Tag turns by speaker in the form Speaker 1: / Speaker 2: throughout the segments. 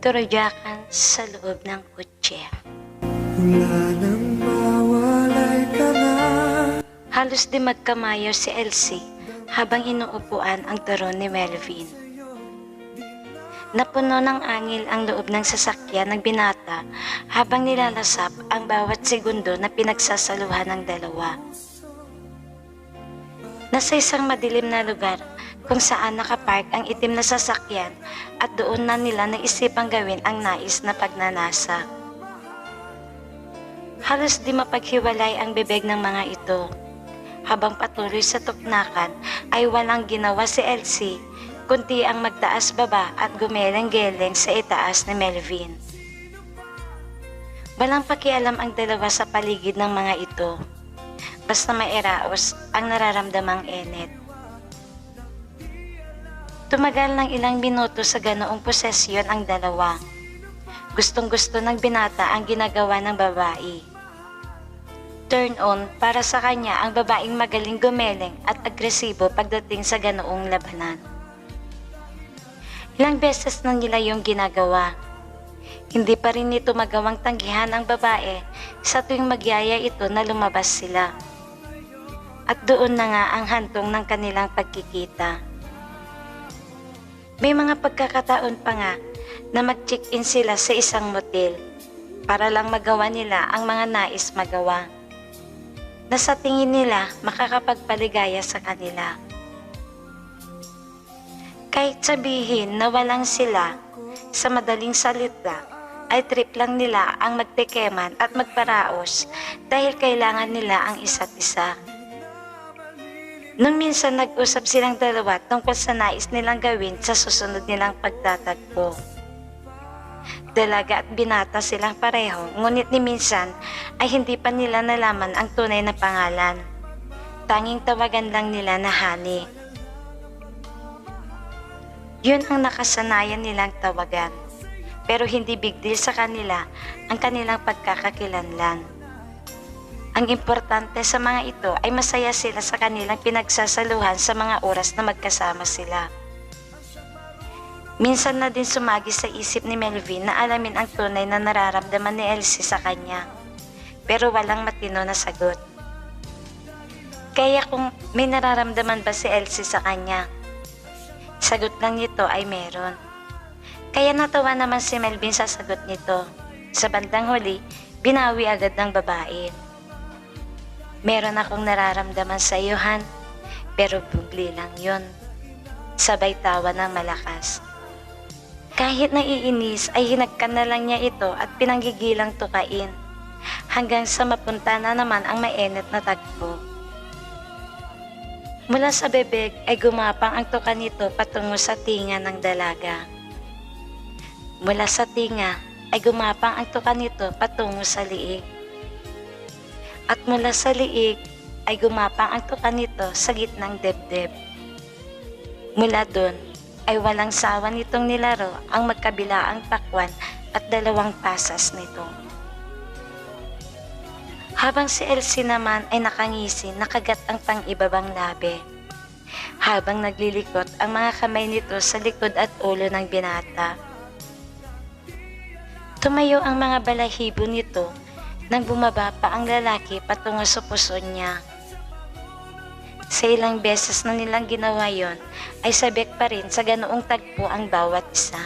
Speaker 1: Nagturudyakan sa loob ng kotse.
Speaker 2: Wala nang mawalay ka na.
Speaker 1: Halos di magkamayo si Elsie habang inuupuan ang turon ni Melvin. Napuno ng angil ang loob ng sasakyan ng binata habang nilalasap ang bawat segundo na pinagsasaluhan ng dalawa. Nasa isang madilim na lugar kung saan nakapark ang itim na sasakyan at doon na nila naisipang gawin ang nais na pagnanasa. Halos di mapaghiwalay ang bibig ng mga ito. Habang patuloy sa tuknakan ay walang ginawa si Elsie kundi ang magtaas baba at gumeleng-geleng sa itaas ni Melvin. Walang pakialam ang dalawa sa paligid ng mga ito. Basta mairaos ang nararamdamang init. Tumagal ng ilang minuto sa ganoong posesyon ang dalawa. Gustong-gusto ng binata ang ginagawa ng babae. Turn on para sa kanya ang babaeng magaling gumeleng at agresibo pagdating sa ganoong labanan. Ilang beses na nila yung ginagawa. Hindi pa rin nito magawang tanggihan ang babae sa tuwing magyaya ito na lumabas sila. At doon na nga ang hantong ng kanilang pagkikita. May mga pagkakataon pa nga na mag-check-in sila sa isang motel para lang magawa nila ang mga nais magawa na sa tingin nila makakapagpaligaya sa kanila. Kahit sabihin na walang sila, sa madaling salita ay trip lang nila ang magtekeman at magparaos dahil kailangan nila ang isa't isa. Nung minsan nag-usap silang dalawa tungkol sa nais nilang gawin sa susunod nilang pagtatagpo. Dalaga at binata silang pareho, ngunit ni minsan ay hindi pa nila nalaman ang tunay na pangalan. Tanging tawagan lang nila na Honey. Yun ang nakasanayan nilang tawagan, pero hindi big deal sa kanila ang kanilang pagkakakilanlan. Ang importante sa mga ito ay masaya sila sa kanilang pinagsasaluhan sa mga oras na magkasama sila. Minsan na din sumagi sa isip ni Melvin na alamin ang tunay na nararamdaman ni Elsie sa kanya, pero walang matino na sagot. Kaya kung may nararamdaman ba si Elsie sa kanya, sagot lang nito ay meron. Kaya natawa naman si Melvin sa sagot nito. Sa bandang huli, binawi agad ng babae. Meron akong nararamdaman sa iyo, Han, pero bugli lang yon. Sabay tawa ng malakas. Kahit naiinis ay hinagkan na lang niya ito at pinanggigilang tukain hanggang sa mapunta na naman ang mainit na tagpo. Mula sa bebeg ay gumapang ang tuka nito patungo sa tinga ng dalaga. Mula sa tinga ay gumapang ang tuka nito patungo sa liig. At mula sa liig ay gumapang ang tuka nito sa gitnang dibdib. Mula doon ay walang sawa nitong nilaro ang magkabilaang pakwan at dalawang pasas nito. Habang si Elsie naman ay nakangisi, nakagat ang pang-ibabang labi. Habang naglilikot ang mga kamay nito sa likod at ulo ng binata. Tumayo ang mga balahibo nito nang bumaba pa ang lalaki patungo sa puso niya. Sa ilang beses na nilang ginawa yon, ay sabik pa rin sa ganoong tagpo ang bawat isa.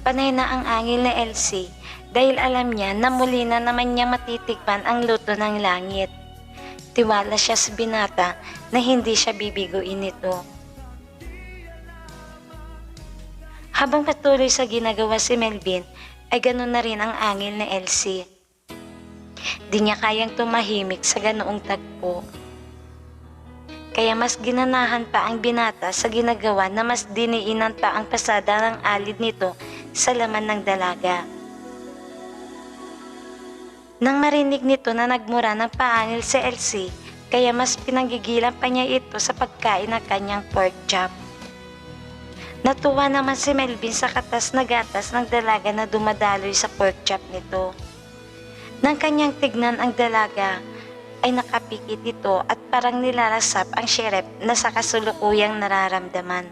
Speaker 1: Panay na ang angil na Elsie dahil alam niya na muli na naman niya matitikman ang luto ng langit. Tiwala siya sa binata na hindi siya bibiguin nito. Habang patuloy sa ginagawa si Melvin, ay ganoon na rin ang angil na Elsie. Di niya kayang tumahimik sa ganoong tagpo. Kaya mas ginanahan pa ang binata sa ginagawa na mas diniinan pa ang pasada ng alid nito sa laman ng dalaga. Nang marinig nito na nagmura ng paangil si Elsie, kaya mas pinanggigilan pa niya ito sa pagkain ng kanyang pork chop. Natuwa naman si Melvin sa katas na gatas ng dalaga na dumadaloy sa pork chop nito. Nang kanyang tignan ang dalaga, ay nakapikit ito at parang nilalasap ang syerep na sa kasulukuyang nararamdaman.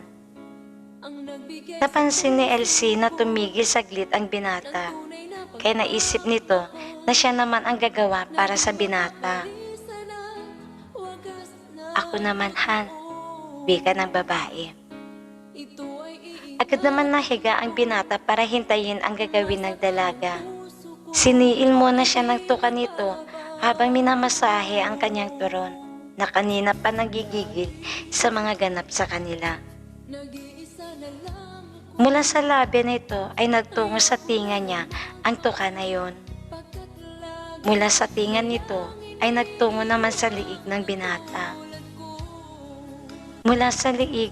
Speaker 1: Napansin ni Elsie na tumigil saglit ang binata. Kaya naisip nito na siya naman ang gagawa para sa binata. Ako naman, Han, wika ng babae. Agad naman nahiga ang binata para hintayin ang gagawin ng dalaga. Siniil muna siya ng tuka nito habang minamasahe ang kanyang turon na kanina pa nagigigil sa mga ganap sa kanila. Mula sa labi nito ay nagtungo sa tinga niya ang tuka na yon. Mula sa tinga nito ay nagtungo naman sa liig ng binata. Mula sa liig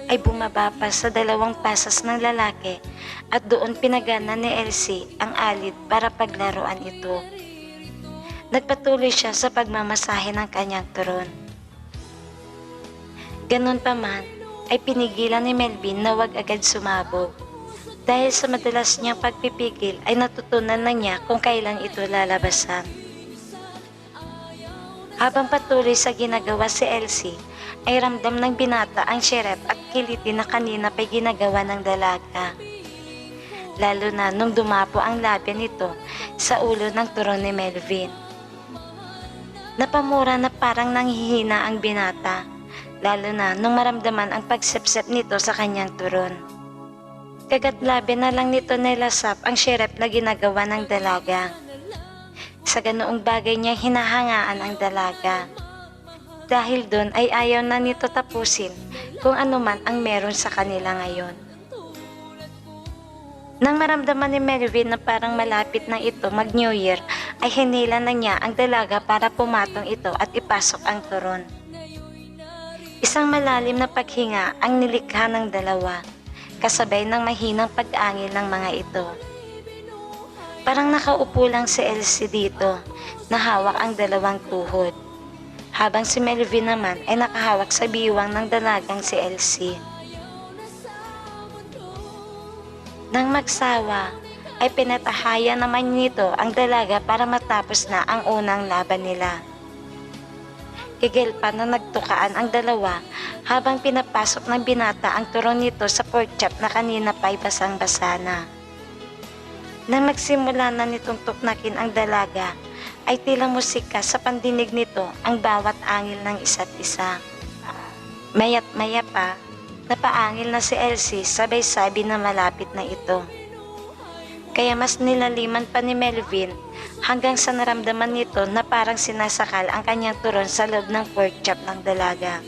Speaker 1: ay bumaba pa sa 2 pasas ng lalaki at doon pinagana ni Elsie ang alid para paglaruan ito. Nagpatuloy siya sa pagmamasahe ng kanyang turon. Ganun pa man, ay pinigilan ni Melvin na wag agad sumabog. Dahil sa madalas niyang pagpipigil ay natutunan na niya kung kailan ito lalabasan. Habang patuloy sa ginagawa si Elsie, ay ramdam ng binata ang syerep at kiliti na kanina pa'y ginagawa ng dalaga. Lalo na nung dumapo ang labi nito sa ulo ng turon ni Melvin. Napamura na parang nanghihina ang binata, lalo na nung maramdaman ang pagsepsep nito sa kanyang turon. Kagat labi na lang nito nilasap ang syerep na ginagawa ng dalaga. Sa ganoong bagay niya hinahangaan ang dalaga. Dahil doon ay ayaw na nito tapusin kung ano man ang meron sa kanila ngayon. Nang maramdaman ni Melvin na parang malapit na ito mag-New Year, ay hinila na niya ang dalaga para pumatong ito at ipasok ang turon. Isang malalim na paghinga ang nilikha ng dalawa, kasabay ng mahinang pag-angil ng mga ito. Parang nakaupo lang si Elsie dito, na hawak ang 2 tuhod. Habang si Melvin naman ay nakahawak sa biwang ng dalagang si Elsie. Nang magsawa, ay pinatahaya naman nito ang dalaga para matapos na ang unang laban nila. Higil pa na nagtukaan ang dalawa habang pinapasok ng binata ang turon nito sa pork chop na kanina pa'y basang-basa na. Nang magsimula na nitong tuknakin ang dalaga, ay tila musika sa pandinig nito ang bawat angil ng isa't isa. Maya't maya pa, napaangil na si Elsie sabay sabi na malapit na ito. Kaya mas nilaliman pa ni Melvin hanggang sa naramdaman nito na parang sinasakal ang kanyang turon sa loob ng pork chop ng dalaga.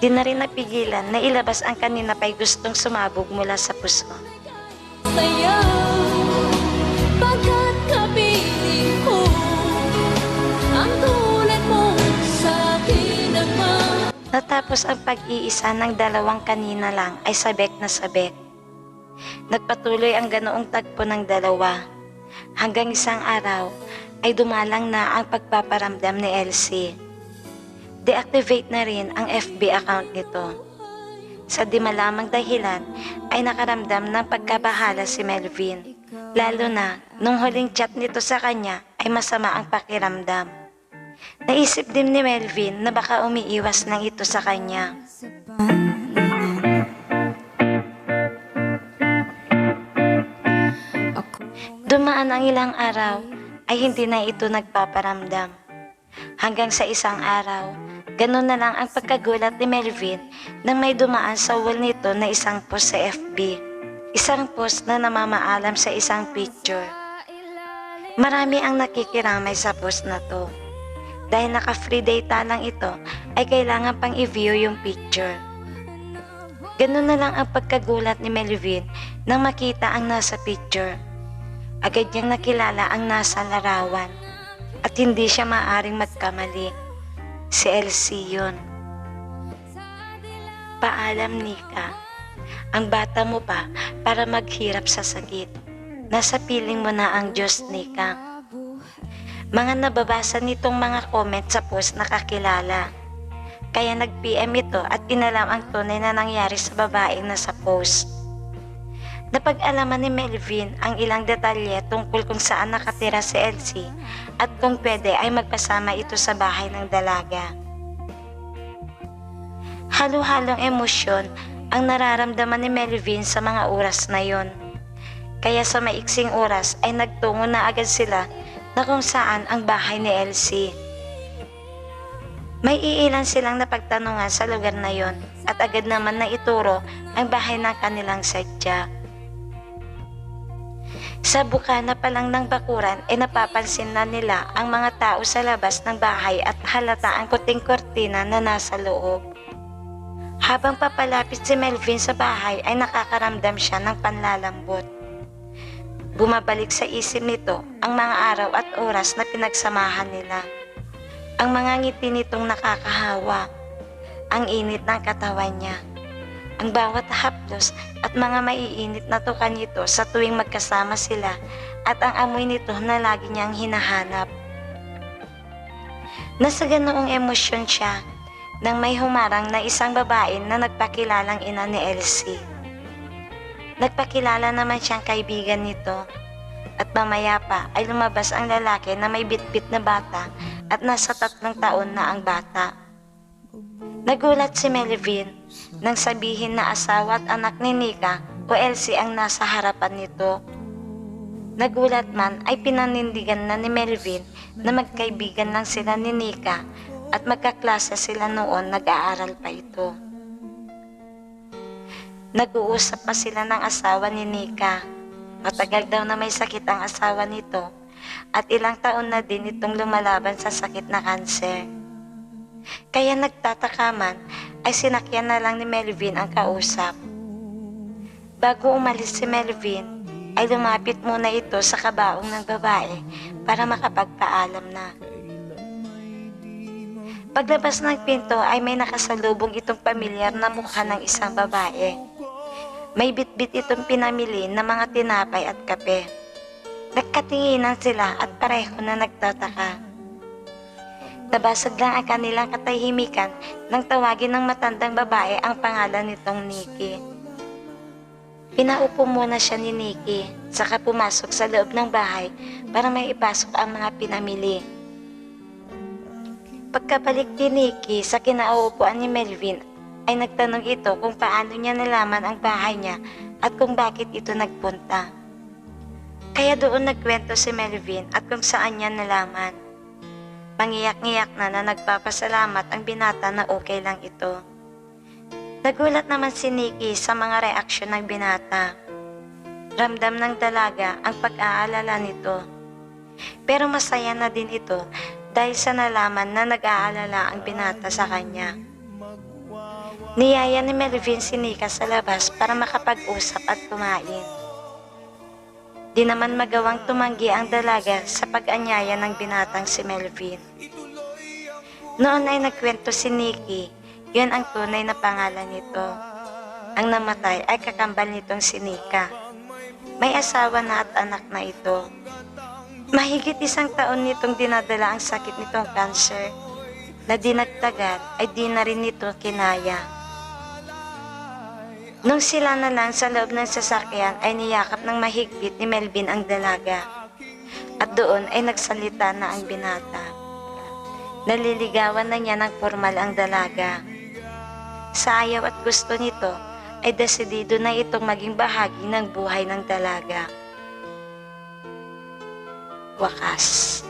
Speaker 1: Di na rin napigilan na ilabas ang kanina pa'y gustong sumabog mula sa puso.
Speaker 3: Pagkat kapiling ko ang tulad mo sa akin naman.
Speaker 1: Natapos ang pag-iisa ng 2 kanina lang ay sabek na sabek. Nagpatuloy ang ganoong tagpo ng 2 hanggang isang araw ay dumalang na ang pagpaparamdam ni Elsie. Deactivate na rin ang FB account nito. Sa di malamang dahilan ay nakaramdam ng pagkabahala si Melvin. Lalo na nung huling chat nito sa kanya ay masama ang pakiramdam. Naisip din ni Melvin na baka umiiwas lang ito sa kanya. Dumaan ang ilang araw ay hindi na ito nagpaparamdam. Hanggang sa isang araw, ganun na lang ang pagkagulat ni Melvin nang may dumaan sa wall nito na isang post sa FB. Isang post na namamaalam sa isang picture. Marami ang nakikiramay sa post na to. Dahil naka-free data lang ito, ay kailangan pang i-view yung picture. Ganun na lang ang pagkagulat ni Melvin nang makita ang nasa picture. Agad niyang nakilala ang nasa larawan at hindi siya maaring magkamali. Si Elsie yun. Paalam, Nika. Ang bata mo pa para maghirap sa sakit. Nasa piling mo na ang Diyos, Nika. Mga nababasa nitong mga comment sa post na kakilala. Kaya nag-PM ito at inalam ang tunay na nangyari sa babaeng nasa post. Napag-alaman ni Melvin ang ilang detalye tungkol kung saan nakatira si Elsie at kung pwede ay magpasama ito sa bahay ng dalaga. Halo-halong emosyon ang nararamdaman ni Melvin sa mga oras na yon. Kaya sa maiksing oras ay nagtungo na agad sila na kung saan ang bahay ni Elsie. May iilan silang napagtanungan sa lugar na yon at agad naman na ituro ang bahay ng kanilang sadya. Sa bukana pa lang ng bakuran ay napapansin na nila ang mga tao sa labas ng bahay at halata ang puting kortina na nasa loob. Habang papalapit si Melvin sa bahay ay nakakaramdam siya ng panlalambot. Bumabalik sa isip nito ang mga araw at oras na pinagsamahan nila. Ang mga ngiti nitong nakakahawa, ang init ng katawan niya, ang bawat haplos at mga maiinit na tuka nito sa tuwing magkasama sila at ang amoy nito na lagi niyang hinahanap. Nasa ganoong emosyon siya nang may humarang na isang babae na nagpakilalang ina ni Elsie. Nagpakilala naman siyang kaibigan nito at mamaya pa ay lumabas ang lalaki na may bitbit na bata at nasa 3 taon na ang bata. Nagulat si Melvin nang sabihin na asawa at anak ni Nika o Elsie ang nasa harapan nito. Nagulat man ay pinanindigan na ni Melvin na magkaibigan lang sila ni Nika at magkaklase sila noon nag-aaral pa ito. Nag-uusap pa sila ng asawa ni Nika. Matagal daw na may sakit ang asawa nito at ilang taon na din itong lumalaban sa sakit na kanser. Kaya nagtataka man ay sinakyan na lang ni Melvin ang kausap. Bago umalis si Melvin ay lumapit muna ito sa kabaong ng babae para makapagpaalam na. Paglabas ng pinto ay may nakasalubong itong pamilyar na mukha ng isang babae. May bitbit itong pinamili na mga tinapay at kape. Nagkatinginan sila at pareho na nagtataka. Nabasag lang ang kanilang katahimikan nang tawagin ng matandang babae ang pangalan nitong Nikki. Pinaupo muna siya ni Nikki, saka pumasok sa loob ng bahay para may ipasok ang mga pinamili. Pagkabalik ni Nikki sa kinauupuan ni Melvin, ay nagtanong ito kung paano niya nalaman ang bahay niya at kung bakit ito nagpunta. Kaya doon nagkwento si Melvin at kung saan niya nalaman. Mangiyak-ngiyak na nagpapasalamat ang binata na okay lang ito. Nagulat naman si Nikki sa mga reaksyon ng binata. Ramdam ng dalaga ang pag-aalala nito. Pero masaya na din ito dahil sa nalaman na nag-aalala ang binata sa kanya. Niyaya ni Melvin si Nika sa labas para makapag-usap at kumain. Di naman magawang tumanggi ang dalaga sa pag-anyaya ng binatang si Melvin. Noon ay nagkwento si Nikki, yun ang tunay na pangalan nito. Ang namatay ay kakambal nitong si Nika. May asawa na at anak na ito. Mahigit 1 taon nitong dinadala ang sakit nitong cancer, na di nagtagal ay di na rin nito kinaya. Nung sila na lang sa loob ng sasakyan ay niyakap ng mahigpit ni Melvin ang dalaga. At doon ay nagsalita na ang binata. Naliligawan na niya ng formal ang dalaga. Sa ayaw at gusto nito ay desidido na itong maging bahagi ng buhay ng dalaga. Wakas.